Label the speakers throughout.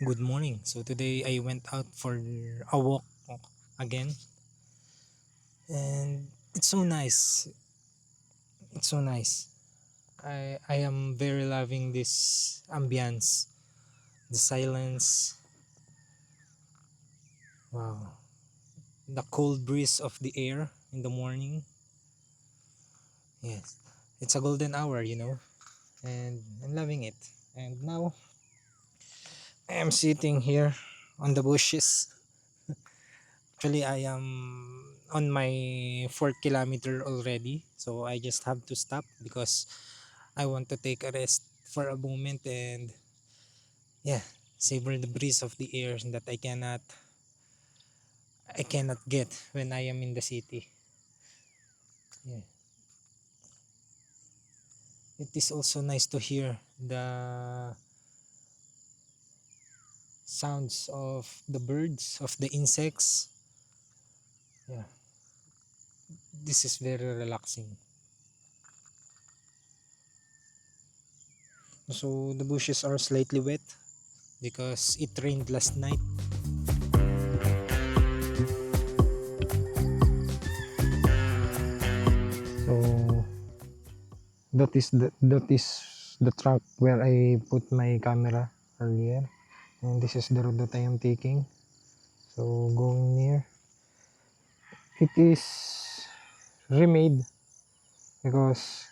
Speaker 1: good morning. So today I went out for a walk again, and it's so nice. It's so nice. I am very loving this ambience, the silence. Wow, the cold breeze of the air in the morning. Yes, it's a golden hour, and I'm loving it. And now I am sitting here on the bushes. Actually, I am on my fourth kilometer already, so I just have to stop because I want to take a rest for a moment and yeah, savor the breeze of the air that I cannot get when I am in the city. Yeah. It is also nice to hear the sounds of the birds, of the insects. Yeah, this is very relaxing. So the bushes are slightly wet because it rained last night. So that is the track where I put my camera earlier, and this is the road that I am taking. So going near, it is remade because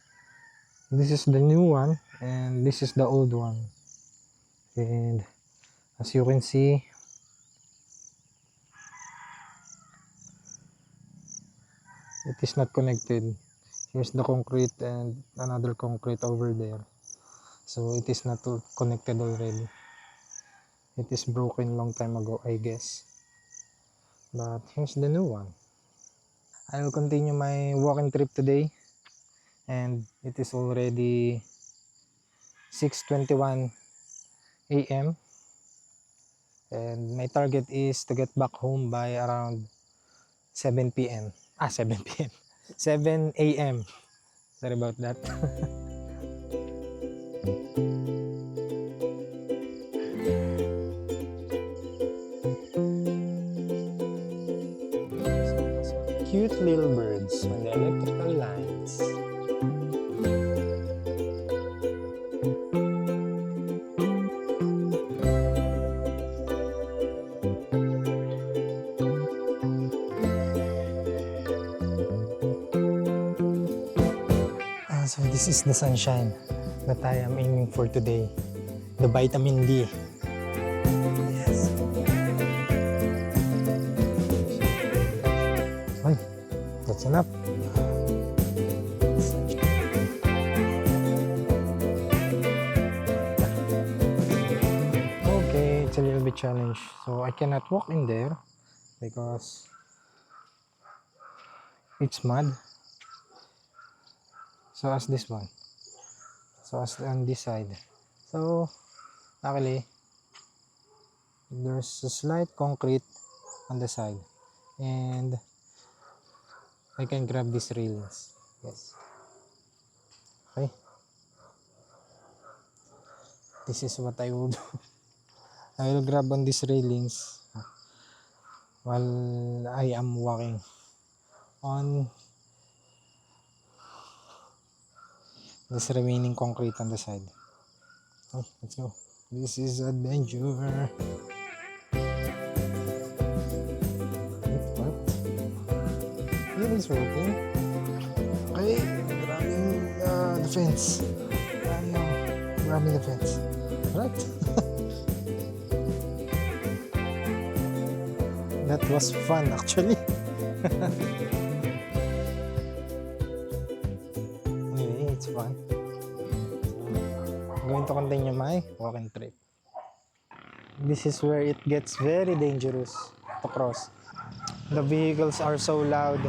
Speaker 1: this is the new one and this is the old one. And as you can see, it is not connected. Here's the concrete and another concrete over there. So it is not connected already. It is broken long time ago, I guess. But here's the new one. I will continue my walking trip today, and it is already 6:21 a.m. and my target is to get back home by around 7 p.m. 7 p.m. 7 a.m. Sorry about that. Cute little birds on the electrical lines. So this is the sunshine that I am aiming for today. The vitamin D. Yes. Ay, that's enough. Okay, it's a little bit challenge. So I cannot walk in there because it's mud. So as this one. So as on this side. So actually there's a slight concrete on the side and I can grab these railings. Yes. Okay. This is what I will do. I will grab on these railings while I am walking on this remaining concrete on the side. Okay, let's go. This is adventure. What? It is working. Okay, grabbing the fence. Grabbing the fence. Right? That was fun actually. Anyway, it's fun. I'm going to continue my walking trip. This is where it gets very dangerous to cross. The vehicles are so loud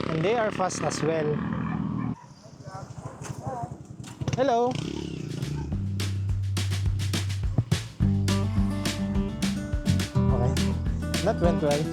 Speaker 1: and they are fast as well. Hello. Okay, that went well.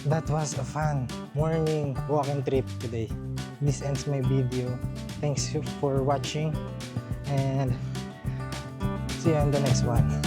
Speaker 1: that was a fun morning walking trip today. This ends my video. Thanks for watching and see you on the next one.